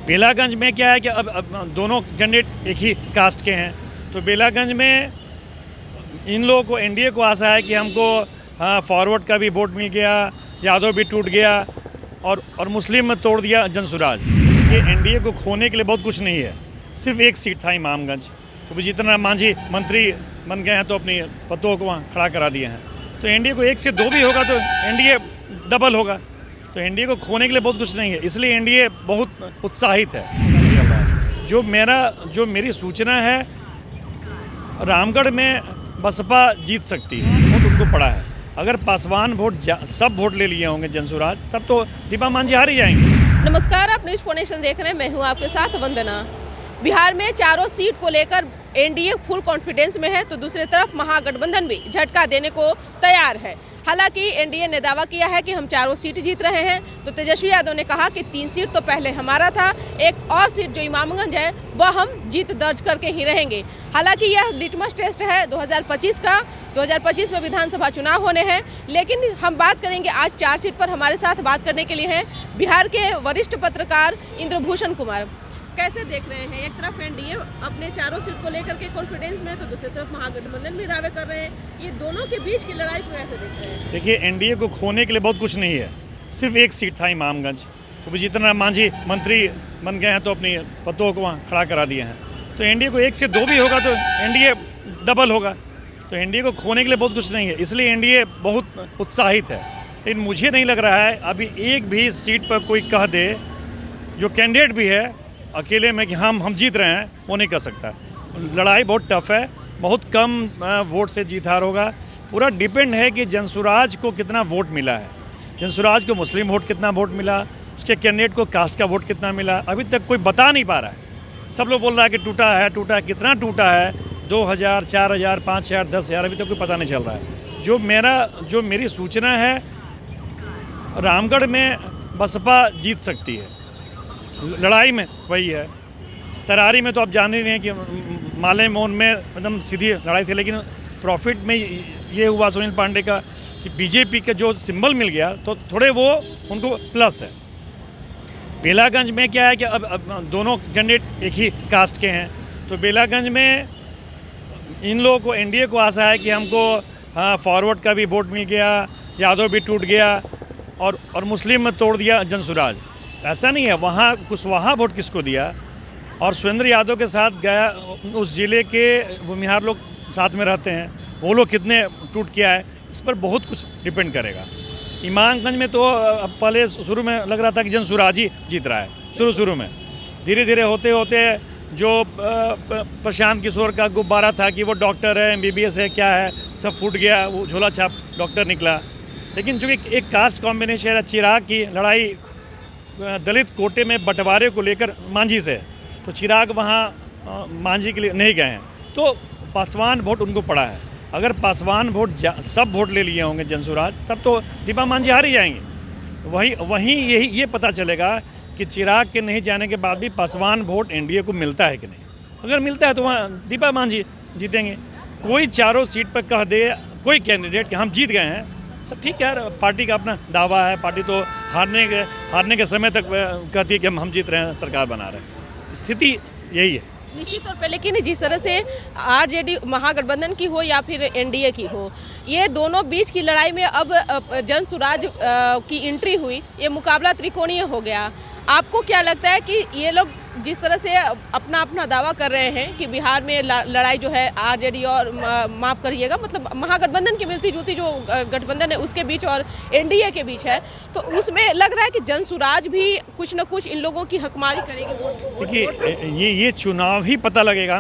बेलागंज में क्या है कि अब दोनों कैंडिडेट एक ही कास्ट के हैं, तो बेलागंज में इन लोगों को एनडीए को आशा है कि हमको फॉरवर्ड का भी वोट मिल गया, यादव भी टूट गया और मुस्लिम में तोड़ दिया जनसुराज। ये एनडीए को खोने के लिए बहुत कुछ नहीं है, सिर्फ एक सीट था इमामगंज, तो जितना मांझी मंत्री बन गए हैं तो अपनी पतों को वहाँ खड़ा करा दिए हैं। तो एनडीए को 1 से 2 भी होगा तो एनडीए डबल होगा, तो एनडीए को खोने के लिए बहुत कुछ नहीं है, इसलिए एनडीए बहुत उत्साहित है। जो मेरी सूचना है, रामगढ़ में बसपा जीत सकती है, वोट उनको पड़ा है। अगर पासवान सब वोट ले लिए होंगे जनसुराज, तब तो दीपा मांझी हार ही जाएंगे। नमस्कार, आप न्यूज़ फोनेशन देख रहे हैं, मैं हूं आपके साथ वंदना। बिहार में चारों सीट को लेकर एनडीए फुल कॉन्फिडेंस में है, तो दूसरी तरफ महागठबंधन भी झटका देने को तैयार है। हालांकि एनडीए ने दावा किया है कि हम चारों सीट जीत रहे हैं, तो तेजस्वी यादव ने कहा कि 3 सीट तो पहले हमारा था, एक और सीट जो इमामगंज है वह हम जीत दर्ज करके ही रहेंगे। हालांकि यह लिटमस टेस्ट है 2025 का। 2025 में विधानसभा चुनाव होने हैं, लेकिन हम बात करेंगे आज 4 सीट पर। हमारे साथ बात करने के लिए हैं बिहार के वरिष्ठ पत्रकार इंद्रभूषण कुमार। कैसे देख रहे हैं, एक तरफ एनडीए अपने चारों सीट को लेकर के कॉन्फिडेंस में है, तो दूसरी तरफ महागठबंधन भी दावे कर रहे हैं, ये दोनों के बीच की लड़ाई को कैसे देख रहे हैं? देखिए, एनडीए को खोने के लिए बहुत कुछ नहीं है, सिर्फ एक सीट था इमामगंज, तो जितना मांझी मंत्री बन गए हैं तो अपनी पतों को वहाँ खड़ा करा दिए हैं। तो एनडीए को 1 से 2 भी होगा तो एनडीए डबल होगा, तो एनडीए को खोने के लिए बहुत कुछ नहीं है, इसलिए एनडीए बहुत उत्साहित है। लेकिन मुझे नहीं लग रहा है अभी एक भी सीट पर कोई कह दे, जो कैंडिडेट भी है अकेले में, कि हम जीत रहे हैं, वो नहीं कर सकता। लड़ाई बहुत टफ है, बहुत कम वोट से जीत हार होगा। पूरा डिपेंड है कि जनसुराज को कितना वोट मिला है, जनसुराज को मुस्लिम वोट कितना वोट मिला, उसके कैंडिडेट को कास्ट का वोट कितना मिला, अभी तक कोई बता नहीं पा रहा है। सब लोग बोल रहा है कि टूटा है, कितना टूटा है, 2000, 4000, 5000, 10,000, अभी तक कोई पता नहीं चल रहा है। जो मेरी सूचना है, रामगढ़ में बसपा जीत सकती है, लड़ाई में वही है। तरारी में तो आप जान ही नहीं हैं कि माले मोहन में एकदम सीधी लड़ाई थी, लेकिन प्रॉफिट में ये हुआ सुनील पांडे का कि बीजेपी का जो सिंबल मिल गया तो थोड़े वो उनको प्लस है। बेलागंज में क्या है कि अब दोनों कैंडिडेट एक ही कास्ट के हैं, तो बेलागंज में इन लोगों को एनडीए को आशा है कि हमको फॉरवर्ड का भी वोट मिल गया, यादव भी टूट गया और मुस्लिम में तोड़ दिया जनसुराज। ऐसा नहीं है, वहाँ कुशवाहा वोट किसको दिया, और सुरेंद्र यादव के साथ गया उस ज़िले के भूमिहार लोग साथ में रहते हैं, वो लोग कितने टूट किया है, इस पर बहुत कुछ डिपेंड करेगा। इमामगंज में तो पहले शुरू में लग रहा था कि जनसुराज ही जीत रहा है, शुरू में। धीरे धीरे होते होते जो प्रशांत किशोर का गुब्बारा था कि वो डॉक्टर है, MBBS है, क्या है, सब फूट गया, वो झोला छाप डॉक्टर निकला। लेकिन जो एक कास्ट कॉम्बिनेशन है, चिराग की लड़ाई दलित कोटे में बंटवारे को लेकर मांझी से, तो चिराग वहाँ मांझी के लिए नहीं गए हैं, तो पासवान वोट उनको पड़ा है। अगर पासवान सब वोट ले लिए होंगे जनसुराज, तब तो दीपा मांझी हार ही जाएंगे। वहीं ये पता चलेगा कि चिराग के नहीं जाने के बाद भी पासवान वोट एनडीए को मिलता है कि नहीं। अगर मिलता है तो वहाँ दीपा मांझी जीतेंगे। कोई चारों सीट पर कह दे कोई कैंडिडेट कि हम जीत गए हैं, सब ठीक है, पार्टी का अपना दावा है, पार्टी तो हारने के समय तक कहती है कि हम जीत रहे हैं, सरकार बना रहे हैं। स्थिति यही है निश्चित तौर पे। लेकिन जिस तरह से आरजेडी महागठबंधन की हो या फिर एनडीए की हो, ये दोनों बीच की लड़ाई में अब जनसुराज की एंट्री हुई, ये मुकाबला त्रिकोणीय हो गया। आपको क्या लगता है कि ये लोग जिस तरह से अपना दावा कर रहे हैं कि बिहार में लड़ाई जो है आरजेडी और माफ़ करिएगा, मतलब महागठबंधन की मिलती जुलती जो गठबंधन है उसके बीच और एनडीए के बीच है, तो उसमें लग रहा है कि जनसुराज भी कुछ न कुछ इन लोगों की हकमारी करेगी। देखिए, ये चुनाव ही पता लगेगा।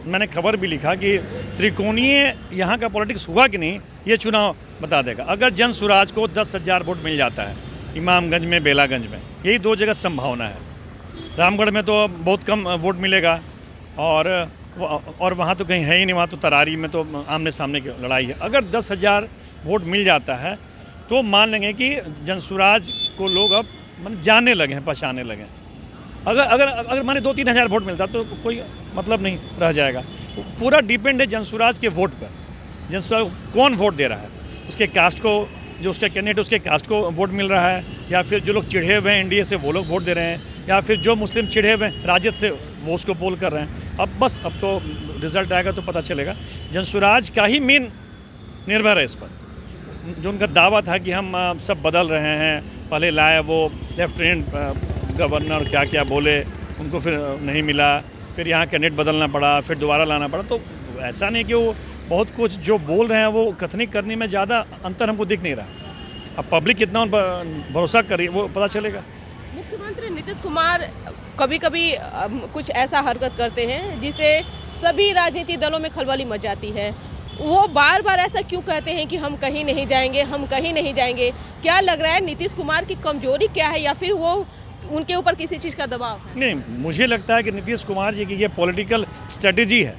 मैंने खबर भी लिखा कि त्रिकोणीय यहाँ का पॉलिटिक्स हुआ कि नहीं, ये चुनाव बता देगा। अगर जनसुराज को 10,000 वोट मिल जाता है इमामगंज में, बेलागंज में, यही 2 जगह संभावना है। रामगढ़ में तो बहुत कम वोट मिलेगा, और वहाँ तो कहीं है ही नहीं, वहाँ तो तरारी में तो आमने सामने की लड़ाई है। अगर 10,000 वोट मिल जाता है तो मान लेंगे कि जनसुराज को लोग अब जानने लगे हैं, पहचानने लगे हैं। अगर माने 2-3 हज़ार वोट मिलता तो कोई मतलब नहीं रह जाएगा। तो पूरा डिपेंड है जनसुराज के वोट पर, जनसुराज कौन वोट दे रहा है, उसके कास्ट को जो उसके कैंडिडेट उसके कास्ट को वोट मिल रहा है, या फिर जो लोग चिढ़े हुए हैं एनडीए से वो लोग वोट दे रहे हैं, या फिर जो मुस्लिम चिढ़े हुए हैं राजद से वो उसको पोल कर रहे हैं। अब तो रिजल्ट आएगा तो पता चलेगा। जनसुराज का ही मेन निर्भर है इस पर। जो उनका दावा था कि हम सब बदल रहे हैं, पहले लाए वो लेफ्टिनेंट गवर्नर क्या क्या बोले, उनको फिर नहीं मिला, फिर यहाँ कैंडिडेट बदलना पड़ा, फिर दोबारा लाना पड़ा। तो ऐसा नहीं कि वो बहुत कुछ जो बोल रहे हैं वो कथनी करने में ज़्यादा अंतर हमको दिख नहीं रहा। अब पब्लिक कितना उन पर भरोसा कर रही है वो पता चलेगा। मुख्यमंत्री नीतीश कुमार कभी कभी कुछ ऐसा हरकत करते हैं जिसे सभी राजनीतिक दलों में खलबली मच जाती है। वो बार बार ऐसा क्यों कहते हैं कि हम कहीं नहीं जाएंगे, हम कहीं नहीं जाएंगे? क्या लग रहा है नीतीश कुमार की कमजोरी क्या है, या फिर वो उनके ऊपर किसी चीज़ का दबाव है? नहीं, मुझे लगता है कि नीतीश कुमार जी की ये पॉलिटिकल स्ट्रेटजी है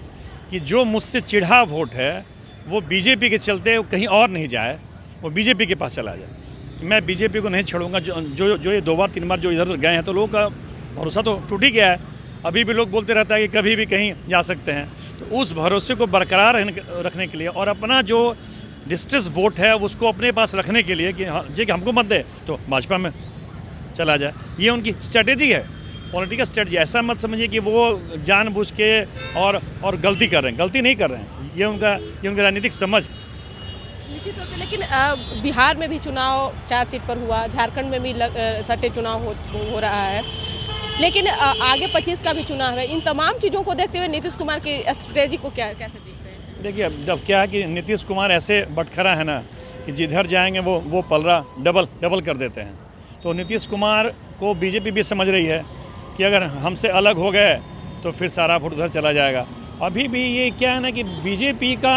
कि जो मुझसे चिढ़ा वोट है वो बीजेपी के चलते कहीं और नहीं जाए, वो बीजेपी के पास चला जाए। मैं बीजेपी को नहीं छोड़ूंगा। जो ये 2 बार 3 बार जो इधर गए हैं तो लोगों का भरोसा तो टूट ही गया है। अभी भी लोग बोलते रहता है कि कभी भी कहीं जा सकते हैं। तो उस भरोसे को बरकरार रखने के लिए और अपना जो डिस्ट्रेस वोट है उसको अपने पास रखने के लिए कि हाँ जी कि हमको मत दे तो भाजपा में चला जाए, ये उनकी स्ट्रेटेजी है, पॉलिटिकल स्ट्रेटजी। ऐसा मत समझिए कि वो जानबूझ के और गलती कर रहे हैं, गलती नहीं कर रहे हैं। ये उनका राजनीतिक समझ। निश्चित तौर पे। लेकिन बिहार में भी चुनाव 4 सीट पर हुआ, झारखंड में भी सट्टे चुनाव हो रहा है, लेकिन आगे 25 का भी चुनाव है। इन तमाम चीज़ों को देखते हुए नीतीश कुमार की स्ट्रेटजी को कैसे देख रहे हैं? देखिए, अब क्या है कि नीतीश कुमार ऐसे बटखरा है ना कि जिधर जाएंगे वो पलड़ा डबल कर देते हैं। तो नीतीश कुमार को बीजेपी भी समझ रही है कि अगर हमसे अलग हो गए तो फिर सारा वोट उधर चला जाएगा। अभी भी ये क्या है ना कि बीजेपी का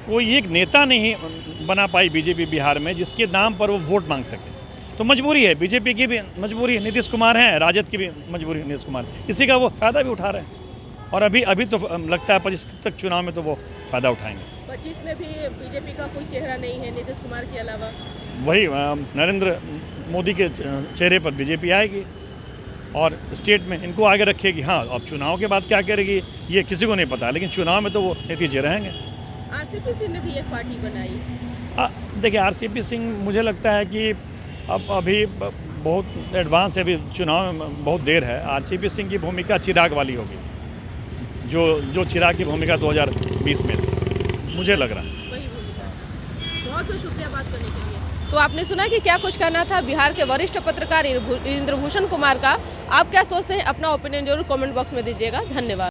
कोई एक नेता नहीं बना पाई बीजेपी बिहार में जिसके नाम पर वो वोट मांग सके। तो मजबूरी है, बीजेपी की भी मजबूरी है, नीतीश कुमार हैं, राजद की भी मजबूरी है नीतीश कुमार, इसी का वो फ़ायदा भी उठा रहे हैं। और अभी तो लगता है 25 तक चुनाव में तो वो फ़ायदा उठाएंगे। 25 में भी बीजेपी का कोई चेहरा नहीं है नीतीश कुमार के अलावा। वही नरेंद्र मोदी के चेहरे पर बीजेपी आएगी और स्टेट में इनको आगे रखेगी। हाँ, अब चुनाव के बाद क्या करेगी ये किसी को नहीं पता, लेकिन चुनाव में तो वो नतीजे रहेंगे। आरसीपी सिंह ने भी एक पार्टी बनाई। देखिए, आरसीपी सिंह मुझे लगता है कि अब अभी बहुत एडवांस है, अभी चुनाव में बहुत देर है। आरसीपी सिंह की भूमिका चिराग वाली होगी, जो चिराग की भूमिका 2020 में थी, मुझे लग रहा है। वही भूमिका। बहुत बहुत शुक्रिया बात करने के लिए। तो आपने सुना कि क्या कुछ कहना था बिहार के वरिष्ठ पत्रकार इंद्रभूषण कुमार का। आप क्या सोचते हैं? अपना ओपिनियन जरूर कमेंट बॉक्स में दीजिएगा। धन्यवाद।